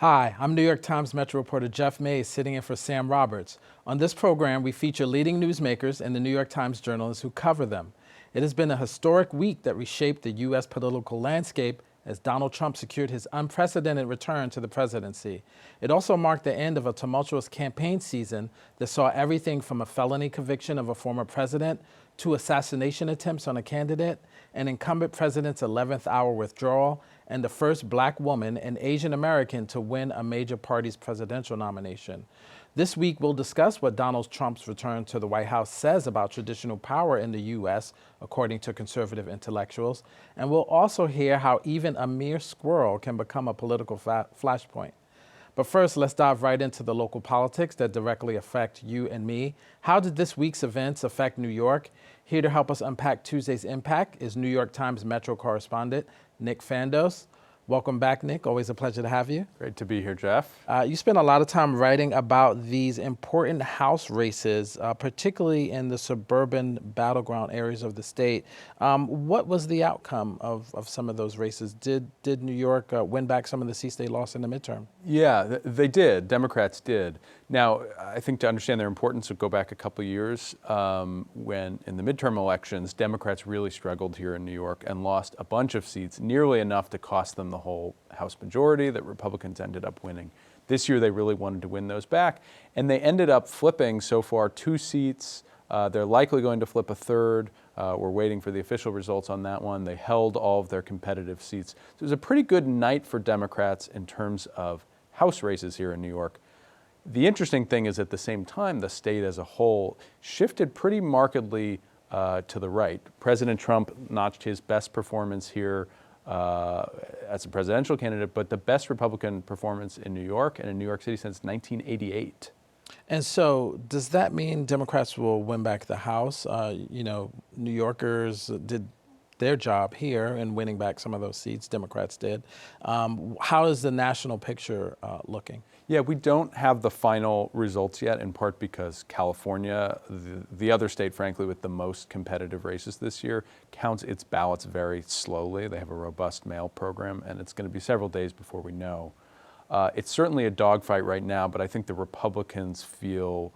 Hi, I'm New York Times Metro reporter Jeff Mays sitting in for Sam Roberts. On this program, we feature leading newsmakers and the New York Times journalists who cover them. It has been a historic week that reshaped the U.S. political landscape as Donald Trump secured his unprecedented return to the presidency. It also marked the end of a tumultuous campaign season that saw everything from a felony conviction of a former president to assassination attempts on a candidate, an incumbent president's 11th hour withdrawal, and the first black woman and Asian American to win a major party's presidential nomination. This week, we'll discuss what Donald Trump's return to the White House says about traditional power in the U.S., according to conservative intellectuals, and we'll also hear how even a mere squirrel can become a political flashpoint. But first, let's dive right into the local politics that directly affect you and me. How did this week's events affect New York? Here to help us unpack Tuesday's impact is New York Times Metro correspondent Nick Fandos. Welcome back, Nick. Always a pleasure to have you. Great to be here, Jeff. You spent a lot of time writing about these important House races, particularly in the suburban battleground areas of the state. What was the outcome of some of those races? Did New York win back some of the seats they lost in the midterm? Yeah, they did. Democrats did. Now, I think to understand their importance, we'll go back a couple of years when in the midterm elections, Democrats really struggled here in New York and lost a bunch of seats, nearly enough to cost them the whole House majority that Republicans ended up winning. This year, they really wanted to win those back, and they ended up flipping so far 2 seats. They're likely going to flip a third. We're waiting for the official results on that one. They held all of their competitive seats. So it was a pretty good night for Democrats in terms of House races here in New York. The interesting thing is at the same time, the state as a whole shifted pretty markedly to the right. President Trump notched his best performance here as a presidential candidate, but the best Republican performance in New York and in New York City since 1988. And so does that mean Democrats will win back the House? New Yorkers did their job here in winning back some of those seats. Democrats did. How is the national picture looking? Yeah, we don't have the final results yet, in part because California, the other state, frankly, with the most competitive races this year, counts its ballots very slowly. They have a robust mail program, and it's going to be several days before we know. It's certainly a dogfight right now, but I think the Republicans feel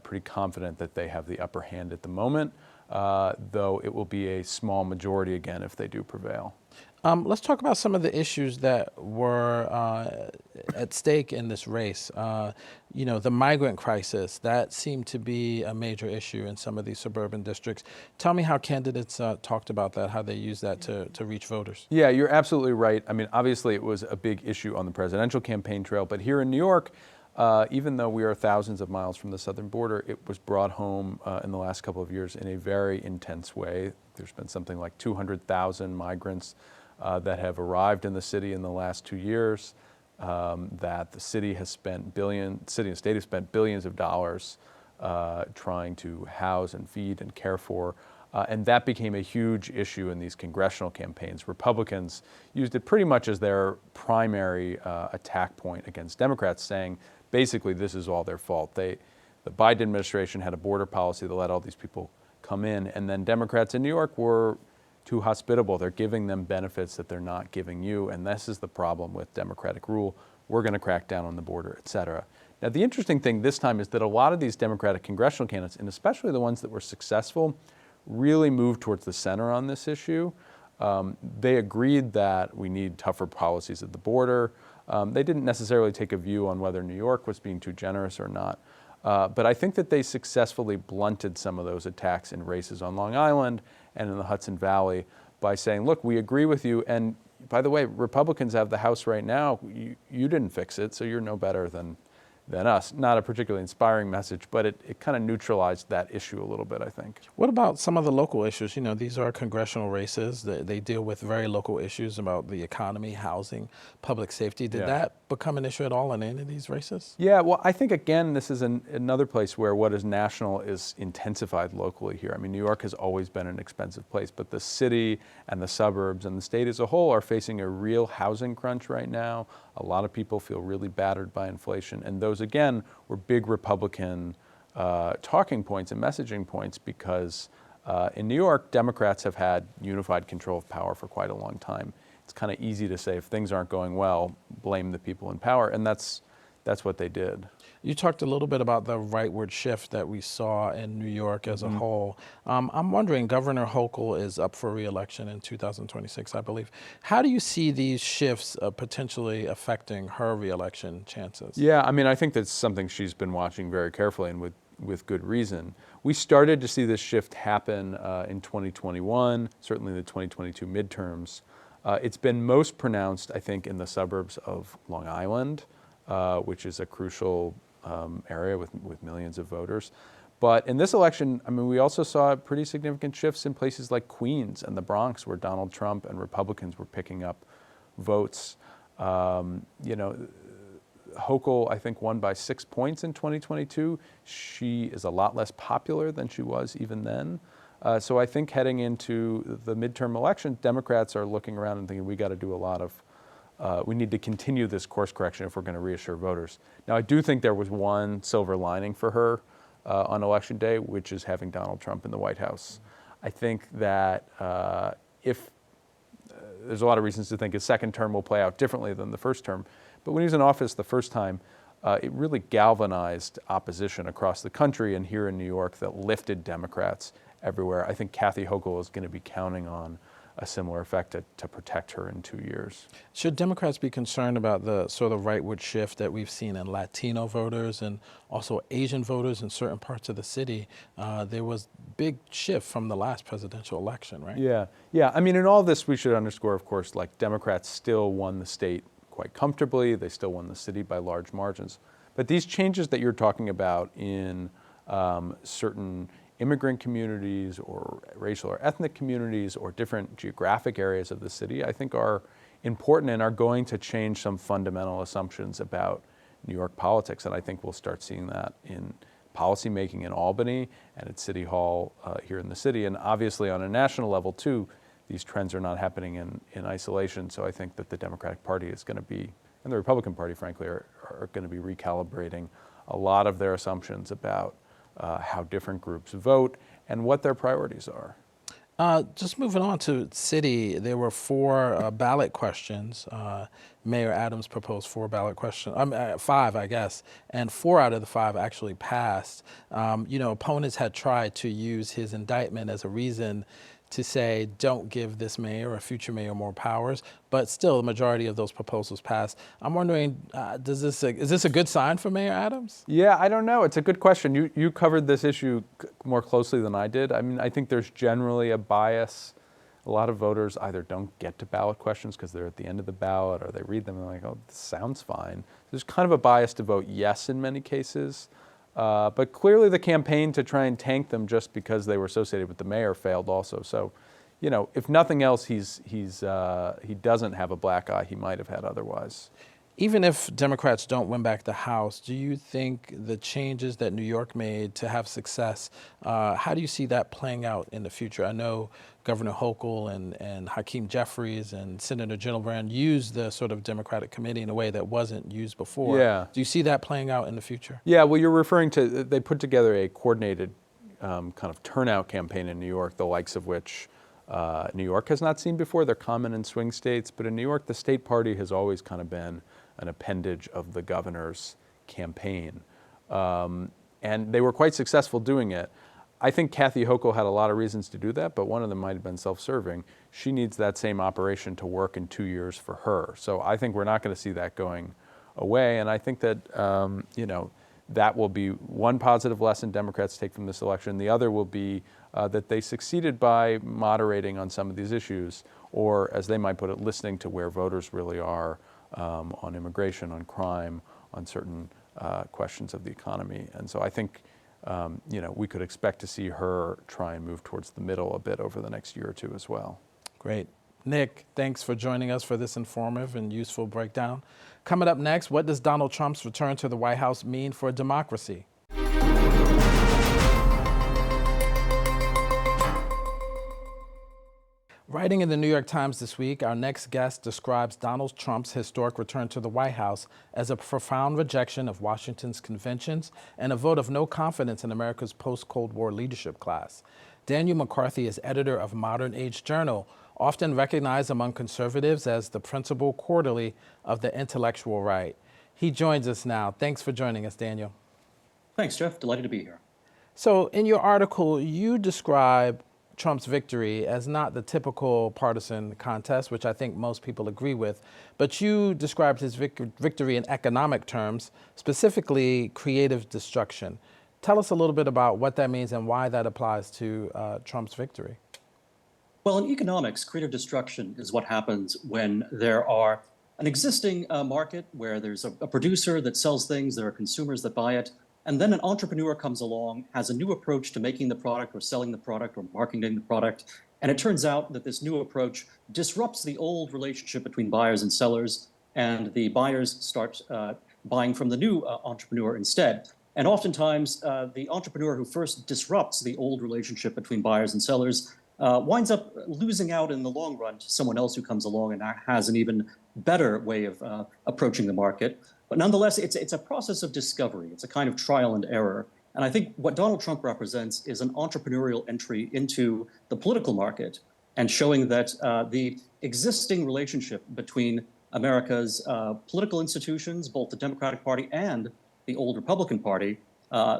pretty confident that they have the upper hand at the moment, though it will be a small majority again if they do prevail. Let's talk about some of the issues that were at stake in this race. The migrant crisis, that seemed to be a major issue in some of these suburban districts. Tell me how candidates talked about that, how they used that to reach voters. Yeah, you're absolutely right. I mean, obviously it was a big issue on the presidential campaign trail, but here in New York, even though we are thousands of miles from the southern border, it was brought home in the last couple of years in a very intense way. There's been something like 200,000 migrants that have arrived in the city in the last 2 years, that the city has spent city and state have spent billions of dollars trying to house and feed and care for. And that became a huge issue in these congressional campaigns. Republicans used it pretty much as their primary attack point against Democrats, saying basically this is all their fault. The Biden administration had a border policy that let all these people come in, and then Democrats in New York were too hospitable. They're giving them benefits that they're not giving you, and this is the problem with Democratic rule. We're going to crack down on the border, et cetera. Now, the interesting thing this time is that a lot of these Democratic congressional candidates, and especially the ones that were successful, really moved towards the center on this issue. They agreed that we need tougher policies at the border. They didn't necessarily take a view on whether New York was being too generous or not. But I think that they successfully blunted some of those attacks in races on Long Island and in the Hudson Valley by saying, look, we agree with you. And by the way, Republicans have the House right now. You didn't fix it, so you're no better than us. Not a particularly inspiring message, but it kind of neutralized that issue a little bit, I think. What about some of the local issues? These are congressional races. They deal with very local issues about the economy, housing, public safety. Did that become an issue at all in any of these races? Yeah, well, I think, again, this is another place where what is national is intensified locally here. I mean, New York has always been an expensive place, but the city and the suburbs and the state as a whole are facing a real housing crunch right now. A lot of people feel really battered by inflation, and those, again, were big Republican talking points and messaging points because in New York, Democrats have had unified control of power for quite a long time. it's kind of easy to say if things aren't going well, blame the people in power, and that's what they did. You talked a little bit about the rightward shift that we saw in New York as a whole. I'm wondering, Governor Hochul is up for re-election in 2026, I believe. How do you see these shifts potentially affecting her re-election chances? Yeah, I mean, I think that's something she's been watching very carefully and with good reason. We started to see this shift happen in 2021, certainly the 2022 midterms. It's been most pronounced, I think, in the suburbs of Long Island, which is a crucial area with millions of voters. But in this election, I mean, we also saw pretty significant shifts in places like Queens and the Bronx, where Donald Trump and Republicans were picking up votes. You know, Hochul, I think, won by 6 points in 2022. She is a lot less popular than she was even then. So I think heading into the midterm election, Democrats are looking around and thinking we got to do a lot of we need to continue this course correction if we're going to reassure voters. Now, I do think there was one silver lining for her on Election Day, which is having Donald Trump in the White House. I think that if there's a lot of reasons to think his second term will play out differently than the first term, but when he was in office the first time, it really galvanized opposition across the country and here in New York that lifted Democrats everywhere. I think Kathy Hochul is going to be counting on a similar effect to protect her in 2 years. Should Democrats be concerned about the sort of rightward shift that we've seen in Latino voters and also Asian voters in certain parts of the city? There was big shift from the last presidential election, right? Yeah. I mean, in all this, we should underscore, of course, like Democrats still won the state quite comfortably. They still won the city by large margins. But these changes that you're talking about in certain immigrant communities or racial or ethnic communities or different geographic areas of the city, I think are important and are going to change some fundamental assumptions about New York politics. And I think we'll start seeing that in policymaking in Albany and at City Hall here in the city. And obviously on a national level too, these trends are not happening in isolation. So I think that the Democratic Party is going to be, and the Republican Party frankly, are going to be recalibrating a lot of their assumptions about how different groups vote and what their priorities are. Just moving on to city, there were 4 ballot questions. Mayor Adams proposed 4 ballot questions, 5, I guess, and 4 out of the 5 actually passed. You know, opponents had tried to use his indictment as a reason to say, don't give this mayor or future mayor more powers, but still the majority of those proposals passed. I'm wondering, is this a good sign for Mayor Adams? Yeah, I don't know. It's a good question. You covered this issue more closely than I did. I mean, I think there's generally a bias. A lot of voters either don't get to ballot questions because they're at the end of the ballot, or they read them and they're like, oh, this sounds fine. There's kind of a bias to vote yes in many cases. But clearly the campaign to try and tank them just because they were associated with the mayor failed also. So, you know, if nothing else, he doesn't have a black eye he might have had otherwise. Even if Democrats don't win back the House, do you think the changes that New York made to have success, how do you see that playing out in the future? I know Governor Hochul and Hakeem Jeffries and Senator Gillibrand used the sort of Democratic committee in a way that wasn't used before. Yeah. Do you see that playing out in the future? Yeah, well, you're referring to, they put together a coordinated kind of turnout campaign in New York, the likes of which New York has not seen before. They're common in swing states, but in New York, the state party has always kind of been an appendage of the governor's campaign. And they were quite successful doing it. I think Kathy Hochul had a lot of reasons to do that, but one of them might have been self-serving. She needs that same operation to work in 2 years for her. So I think we're not going to see that going away. And I think that, you know, that will be one positive lesson Democrats take from this election. The other will be that they succeeded by moderating on some of these issues, or as they might put it, listening to where voters really are on immigration, on crime, on certain questions of the economy. And so I think, you know, we could expect to see her try and move towards the middle a bit over the next year or two as well. Great. Nick, thanks for joining us for this informative and useful breakdown. Coming up next, what does Donald Trump's return to the White House mean for democracy? Writing in the New York Times this week, our next guest describes Donald Trump's historic return to the White House as a profound rejection of Washington's conventions and a vote of no confidence in America's post-Cold War leadership class. Daniel McCarthy is editor of Modern Age Journal, often recognized among conservatives as the principal quarterly of the intellectual right. He joins us now. Thanks for joining us, Daniel. Thanks, Jeff. Delighted to be here. So in your article, you describe Trump's victory as not the typical partisan contest, which I think most people agree with, but you described his victory in economic terms, specifically creative destruction. Tell us a little bit about what that means and why that applies to Trump's victory. Well, in economics, creative destruction is what happens when there are an existing market where there's a producer that sells things, there are consumers that buy it, and then an entrepreneur comes along, has a new approach to making the product or selling the product or marketing the product, and it turns out that this new approach disrupts the old relationship between buyers and sellers, and the buyers start buying from the new entrepreneur instead. And oftentimes, the entrepreneur who first disrupts the old relationship between buyers and sellers winds up losing out in the long run to someone else who comes along and has an even better way of approaching the market. But nonetheless, it's a process of discovery. It's a kind of trial and error. And I think what Donald Trump represents is an entrepreneurial entry into the political market and showing that the existing relationship between America's political institutions, both the Democratic Party and the old Republican Party,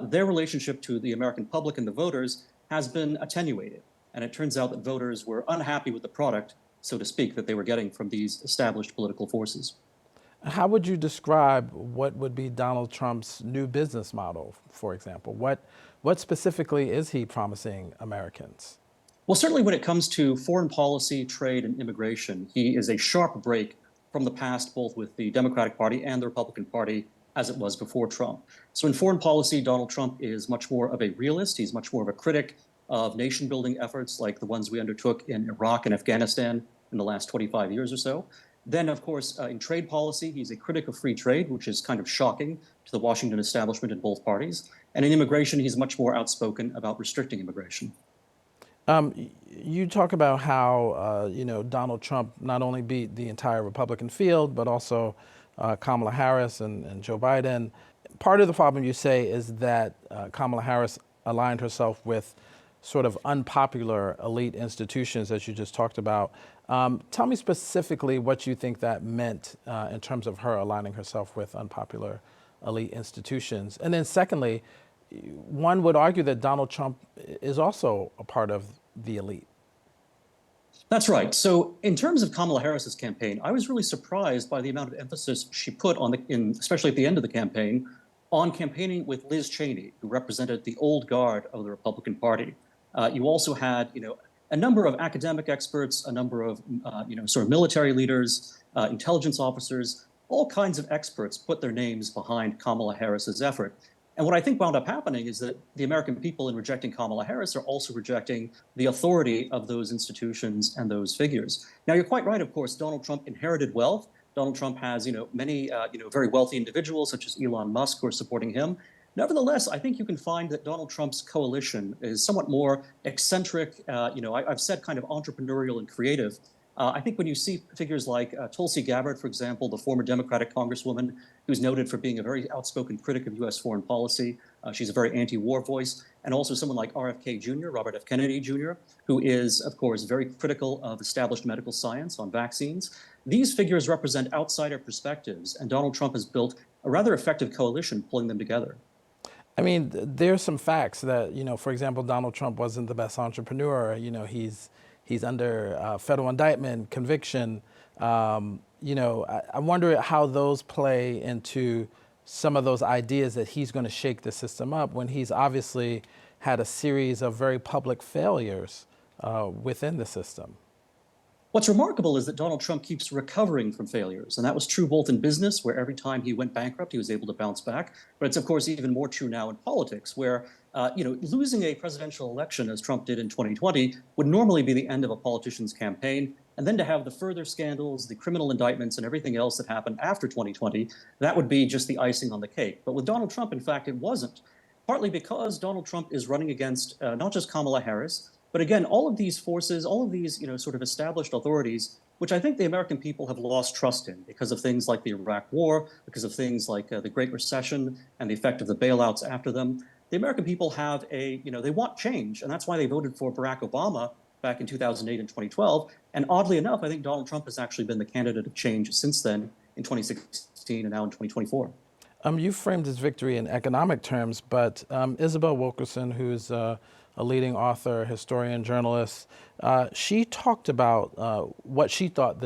their relationship to the American public and the voters has been attenuated. And it turns out that voters were unhappy with the product, so to speak, that they were getting from these established political forces. How would you describe what would be Donald Trump's new business model, for example? What specifically is he promising Americans? Well, certainly when it comes to foreign policy, trade, and immigration, he is a sharp break from the past, both with the Democratic Party and the Republican Party, as it was before Trump. So in foreign policy, Donald Trump is much more of a realist. He's much more of a critic of nation-building efforts like the ones we undertook in Iraq and Afghanistan in the last 25 years or so. Then, of course, in trade policy, he's a critic of free trade, which is kind of shocking to the Washington establishment in both parties. And in immigration, he's much more outspoken about restricting immigration. You talk about how Donald Trump not only beat the entire Republican field, but also Kamala Harris and Joe Biden. Part of the problem, you say, is that Kamala Harris aligned herself with sort of unpopular elite institutions, as you just talked about. Tell me specifically what you think that meant in terms of her aligning herself with unpopular elite institutions. And then secondly, one would argue that Donald Trump is also a part of the elite. That's right. So in terms of Kamala Harris's campaign, I was really surprised by the amount of emphasis she put on, especially at the end of the campaign, on campaigning with Liz Cheney, who represented the old guard of the Republican Party. You also had, a number of academic experts, a number of, sort of military leaders, intelligence officers, all kinds of experts put their names behind Kamala Harris's effort. And what I think wound up happening is that the American people, in rejecting Kamala Harris, are also rejecting the authority of those institutions and those figures. Now, you're quite right, of course, Donald Trump inherited wealth. Donald Trump has, many, very wealthy individuals, such as Elon Musk, who are supporting him. Nevertheless, I think you can find that Donald Trump's coalition is somewhat more eccentric, I've said kind of entrepreneurial and creative. I think when you see figures like Tulsi Gabbard, for example, the former Democratic congresswoman, who's noted for being a very outspoken critic of U.S. foreign policy, she's a very anti-war voice, and also someone like RFK Jr., Robert F. Kennedy Jr., who is, of course, very critical of established medical science on vaccines. These figures represent outsider perspectives, and Donald Trump has built a rather effective coalition pulling them together. I mean, there's some facts that, for example, Donald Trump wasn't the best entrepreneur. He's under federal indictment, conviction. I wonder how those play into some of those ideas that he's going to shake the system up when he's obviously had a series of very public failures within the system. What's remarkable is that Donald Trump keeps recovering from failures, and that was true both in business, where every time he went bankrupt, he was able to bounce back. But it's, of course, even more true now in politics, where losing a presidential election, as Trump did in 2020, would normally be the end of a politician's campaign. And then to have the further scandals, the criminal indictments, and everything else that happened after 2020, that would be just the icing on the cake. But with Donald Trump, in fact, it wasn't. Partly because Donald Trump is running against not just Kamala Harris, but again, all of these forces, all of these, sort of established authorities, which I think the American people have lost trust in because of things like the Iraq War, because of things like the Great Recession and the effect of the bailouts after them. The American people have they want change, and that's why they voted for Barack Obama, back in 2008 and 2012. And oddly enough, I think Donald Trump has actually been the candidate of change since then in 2016 and now in 2024. You framed his victory in economic terms, but Isabel Wilkerson, who's a leading author, historian, journalist, she talked about what she thought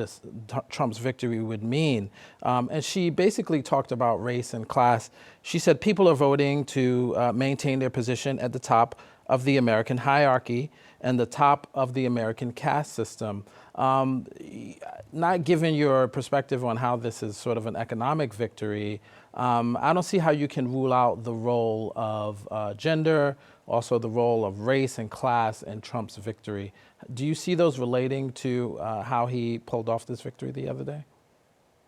Trump's victory would mean. And she basically talked about race and class. She said people are voting to maintain their position at the top of the American hierarchy and the top of the American caste system. Not given your perspective on how this is sort of an economic victory, I don't see how you can rule out the role of gender, also the role of race and class in Trump's victory. Do you see those relating to how he pulled off this victory the other day?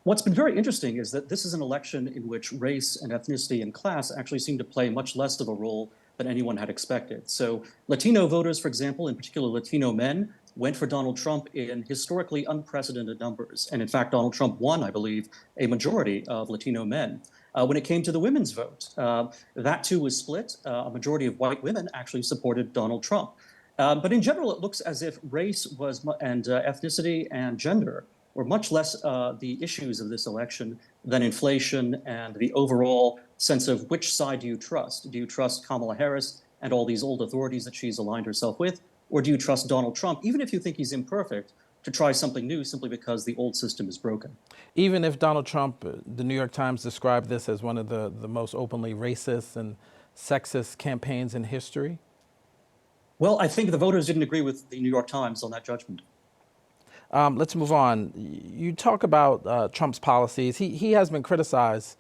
What's been very interesting is that this is an election in which race and ethnicity and class actually seem to play much less of a role than anyone had expected. So Latino voters, for example, in particular Latino men, went for Donald Trump in historically unprecedented numbers. And in fact, Donald Trump won, I believe, a majority of Latino men. When it came to the women's vote, that too was split. A majority of white women actually supported Donald Trump. But in general, it looks as if race was and ethnicity and gender were much less the issues of this election than inflation and the overall sense of which side do you trust? Do you trust Kamala Harris and all these old authorities that she's aligned herself with? Or do you trust Donald Trump, even if you think he's imperfect, to try something new simply because the old system is broken? Even if Donald Trump, the New York Times described this as one of the most openly racist and sexist campaigns in history? Well, I think the voters didn't agree with the New York Times on that judgment. Let's move on. You talk about Trump's policies. He has been criticized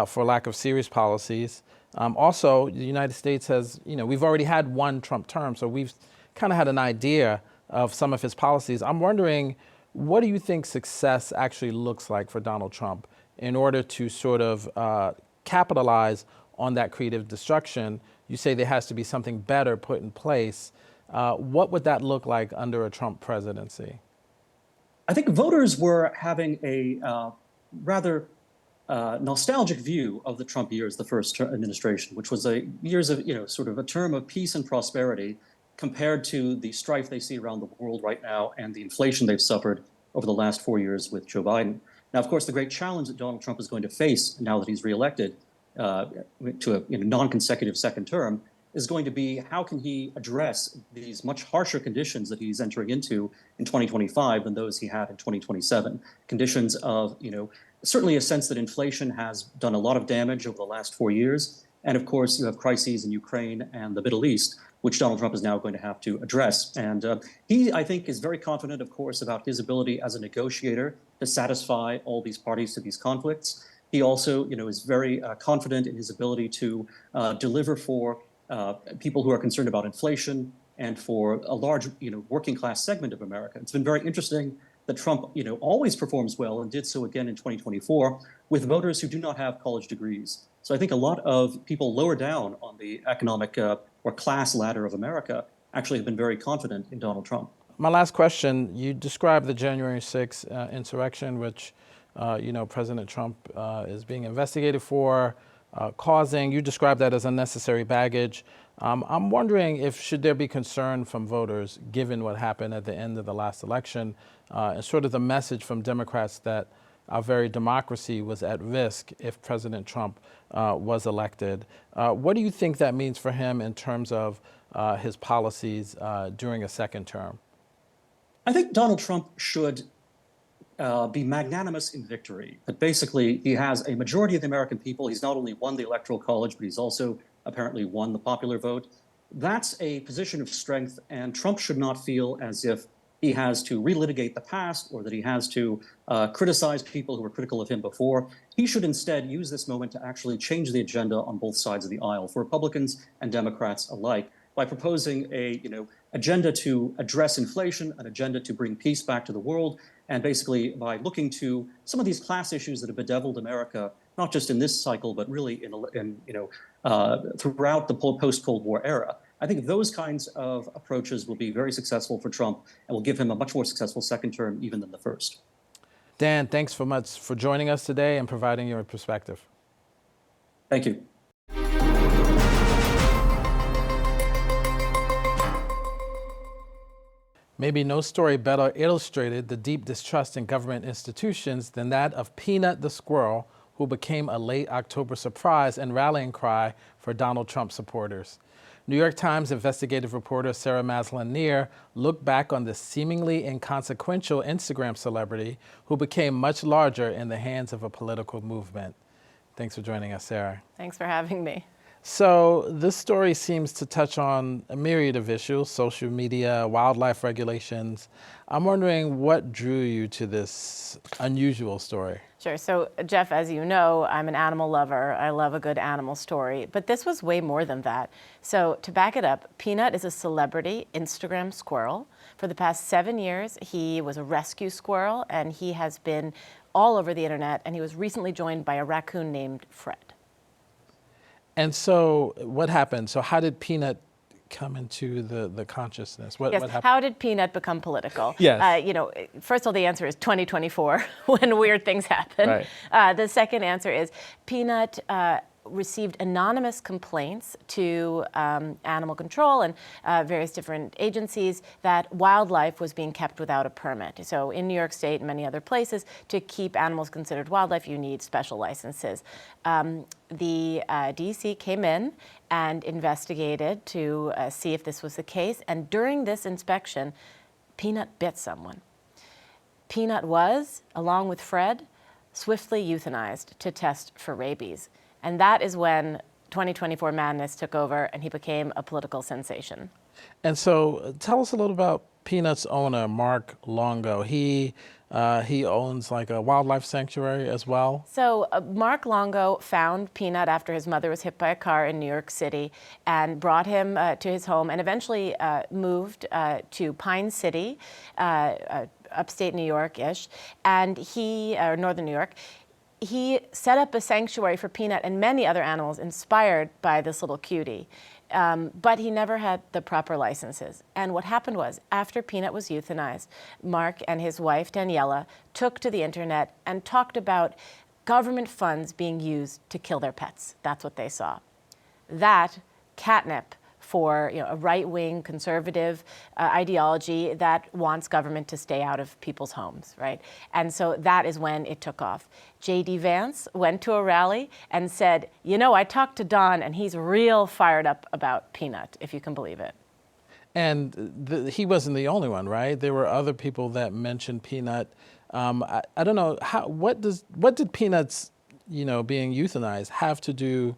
for lack of serious policies. Also, the United States has, we've already had one Trump term, so we've kind of had an idea of some of his policies. I'm wondering, what do you think success actually looks like for Donald Trump in order to sort of capitalize on that creative destruction? You say there has to be something better put in place. What would that look like under a Trump presidency? I think voters were having a rather nostalgic view of the Trump years, the first administration, which was years of, sort of a term of peace and prosperity compared to the strife they see around the world right now and the inflation they've suffered over the last 4 years with Joe Biden. Now, of course, the great challenge that Donald Trump is going to face now that he's reelected to a non-consecutive second term is going to be how can he address these much harsher conditions that he's entering into in 2025 than those he had in 2027. Conditions of, certainly a sense that inflation has done a lot of damage over the last 4 years. And of course, you have crises in Ukraine and the Middle East, which Donald Trump is now going to have to address. And he, I think, is very confident, of course, about his ability as a negotiator to satisfy all these parties to these conflicts. He also, is very confident in his ability to deliver for people who are concerned about inflation and for a large, working class segment of America. It's been very interesting that Trump, always performs well and did so again in 2024 with voters who do not have college degrees. So I think a lot of people lower down on the economic or class ladder of America actually have been very confident in Donald Trump. My last question, you described the January 6th insurrection, which, President Trump is being investigated for causing. You described that as unnecessary baggage. I'm wondering if should there be concern from voters, given what happened at the end of the last election, and sort of the message from Democrats that our very democracy was at risk if President Trump was elected. What do you think that means for him in terms of his policies during a second term? I think Donald Trump should be magnanimous in victory. That basically he has a majority of the American people. He's not only won the Electoral College, but he's also apparently won the popular vote. That's a position of strength, and Trump should not feel as if he has to relitigate the past or that he has to criticize people who were critical of him before. He should instead use this moment to actually change the agenda on both sides of the aisle for Republicans and Democrats alike by proposing a agenda to address inflation, an agenda to bring peace back to the world, and basically by looking to some of these class issues that have bedeviled America, not just in this cycle, but really throughout the post-Cold War era. I think those kinds of approaches will be very successful for Trump and will give him a much more successful second term even than the first. Dan, thanks so much for joining us today and providing your perspective. Thank you. Maybe no story better illustrated the deep distrust in government institutions than that of PNut the Squirrel, who became a late October surprise and rallying cry for Donald Trump supporters. New York Times investigative reporter Sarah Maslin looked back on this seemingly inconsequential Instagram celebrity who became much larger in the hands of a political movement. Thanks for joining us, Sarah. Thanks for having me. So this story seems to touch on a myriad of issues: social media, wildlife regulations. I'm wondering what drew you to this unusual story. Sure. So, Jeff, as you know, I'm an animal lover. I love a good animal story. But this was way more than that. So, to back it up, PNut is a celebrity Instagram squirrel. For the past 7 years, he was a rescue squirrel, and he has been all over the internet, and he was recently joined by a raccoon named Fred. And so what happened? So how did PNut come into the consciousness? What happened? How did PNut become political? Yes. First of all, the answer is 2024, when weird things happen. Right. The second answer is PNut received anonymous complaints to animal control and various different agencies that wildlife was being kept without a permit. So in New York State and many other places, to keep animals considered wildlife, you need special licenses. The DC came in and investigated to see if this was the case. And during this inspection, PNut bit someone. PNut was, along with Fred, swiftly euthanized to test for rabies. And that is when 2024 madness took over and he became a political sensation. And so tell us a little about PNut's owner, Mark Longo. He owns like a wildlife sanctuary as well. So Mark Longo found PNut after his mother was hit by a car in New York City and brought him to his home and eventually moved to Pine City, upstate New York-ish, and or northern New York. He set up a sanctuary for PNut and many other animals inspired by this little cutie. But he never had the proper licenses. And what happened was, after PNut was euthanized, Mark and his wife, Daniela, took to the internet and talked about government funds being used to kill their pets. That's what they saw. That catnip for a right-wing conservative ideology that wants government to stay out of people's homes, right? And so that is when it took off. J.D. Vance went to a rally and said, I talked to Don and he's real fired up about PNut, if you can believe it. And he wasn't the only one, right? There were other people that mentioned PNut. I don't know, what did PNut's, being euthanized have to do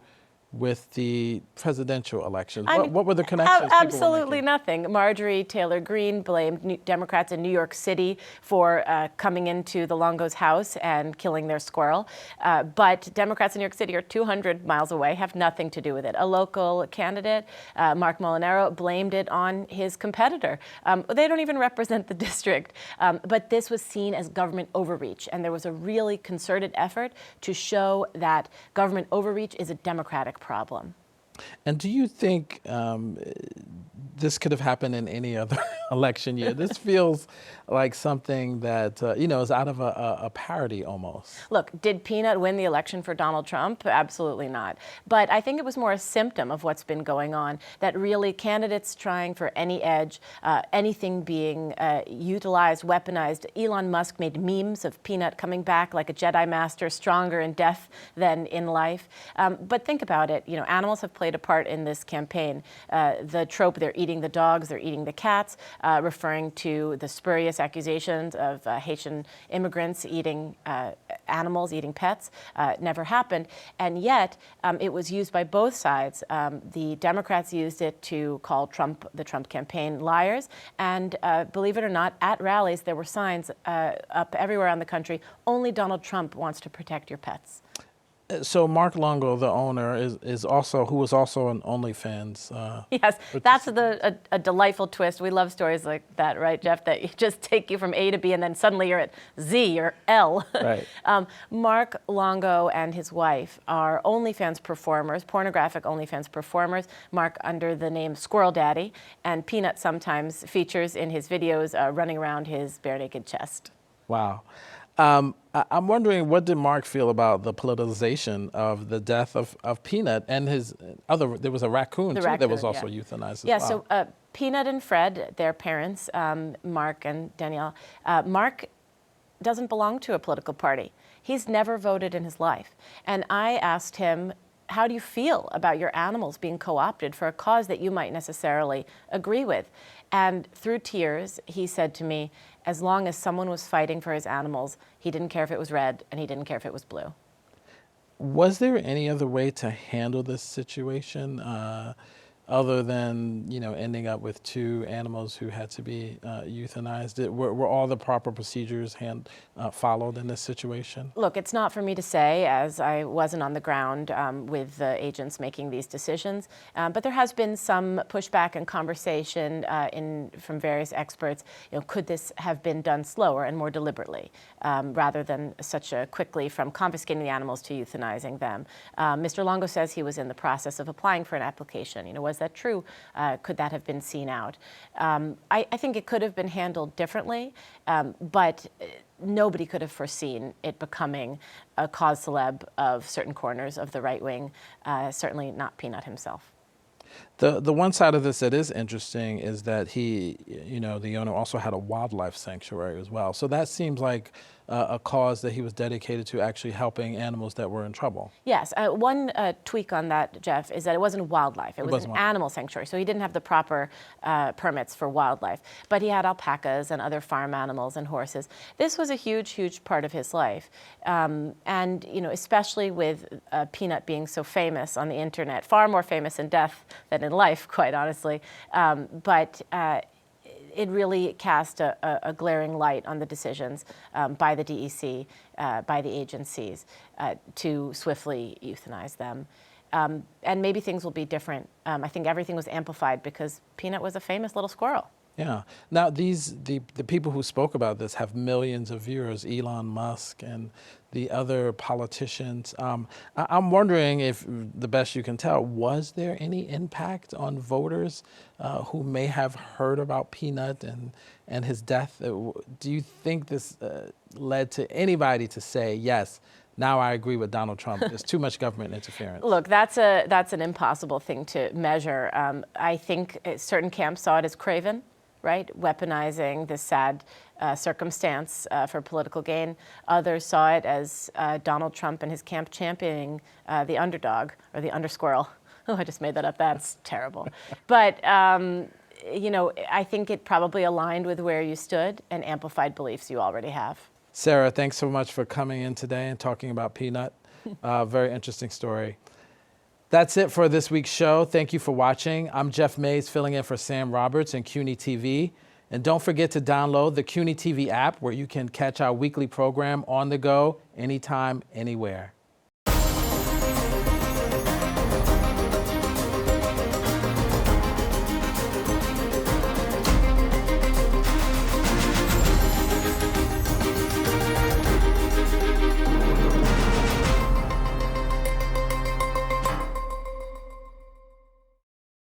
with the presidential elections? What were the connections? Absolutely nothing. Marjorie Taylor Greene blamed Democrats in New York City for coming into the Longo's house and killing their squirrel. But Democrats in New York City are 200 miles away, have nothing to do with it. A local candidate, Mark Molinaro, blamed it on his competitor. They don't even represent the district. But this was seen as government overreach. And there was a really concerted effort to show that government overreach is a Democratic problem. And do you think this could have happened in any other election year? This feels like something that, is out of a parody almost. Look, did PNut win the election for Donald Trump? Absolutely not. But I think it was more a symptom of what's been going on, that really candidates trying for any edge, anything being utilized, weaponized. Elon Musk made memes of PNut coming back like a Jedi Master, stronger in death than in life. But think about it. Animals have played a part in this campaign. The trope, they're eating the dogs, they're eating the cats, referring to the spurious accusations of Haitian immigrants eating animals, eating pets, never happened. And yet, it was used by both sides. The Democrats used it to call the Trump campaign liars. And believe it or not, at rallies, there were signs up everywhere around the country, only Donald Trump wants to protect your pets. So Mark Longo, the owner, is also who was also an OnlyFans. Yes, that's a delightful twist. We love stories like that, right, Jeff? That you just take you from A to B, and then suddenly you're at Z or L. Right. Mark Longo and his wife are OnlyFans performers, pornographic OnlyFans performers. Mark under the name Squirrel Daddy, and PNut sometimes features in his videos running around his bare naked chest. Wow. I'm wondering, what did Mark feel about the politicization of the death of PNut and his other, there was a raccoon too that was also euthanized as well. So PNut and Fred, their parents, Mark and Danielle, Mark doesn't belong to a political party. He's never voted in his life. And I asked him, how do you feel about your animals being co-opted for a cause that you might necessarily agree with? And through tears, he said to me, as long as someone was fighting for his animals, he didn't care if it was red and he didn't care if it was blue. Was there any other way to handle this situation other than, ending up with 2 animals who had to be euthanized? Were all the proper procedures followed in this situation? Look, it's not for me to say, as I wasn't on the ground with the agents making these decisions, but there has been some pushback and conversation from various experts. Could this have been done slower and more deliberately, rather than such quickly from confiscating the animals to euthanizing them? Mr. Longo says he was in the process of applying for an application. Was that true? Could that have been seen out? I think it could have been handled differently, but nobody could have foreseen it becoming a cause célèbre of certain corners of the right wing, certainly not PNut himself. The one side of this that is interesting is that he, the owner also had a wildlife sanctuary as well. So that seems like a cause that he was dedicated to, actually helping animals that were in trouble. Yes, one tweak on that, Jeff, is that it wasn't wildlife. It was an animal sanctuary, so he didn't have the proper permits for wildlife. But he had alpacas and other farm animals and horses. This was a huge, huge part of his life. And, especially with PNut being so famous on the internet, far more famous in death than in life, quite honestly. But it really cast a glaring light on the decisions by the DEC, by the agencies, to swiftly euthanize them. And maybe things will be different. I think everything was amplified because PNut was a famous little squirrel. Yeah. Now, the people who spoke about this have millions of viewers, Elon Musk and the other politicians. I'm wondering if, the best you can tell, was there any impact on voters who may have heard about PNut and his death? Do you think this led to anybody to say, yes, now I agree with Donald Trump, there's too much government interference? Look, that's an impossible thing to measure. I think certain camps saw it as craven, right? Weaponizing this sad circumstance for political gain. Others saw it as Donald Trump and his camp championing the underdog, or the undersquirrel. Oh, I just made that up. That's terrible. But, I think it probably aligned with where you stood and amplified beliefs you already have. Sarah, thanks so much for coming in today and talking about PNut. Very interesting story. That's it for this week's show. Thank you for watching. I'm Jeff Mays, filling in for Sam Roberts and CUNY TV. And don't forget to download the CUNY TV app, where you can catch our weekly program on the go, anytime, anywhere.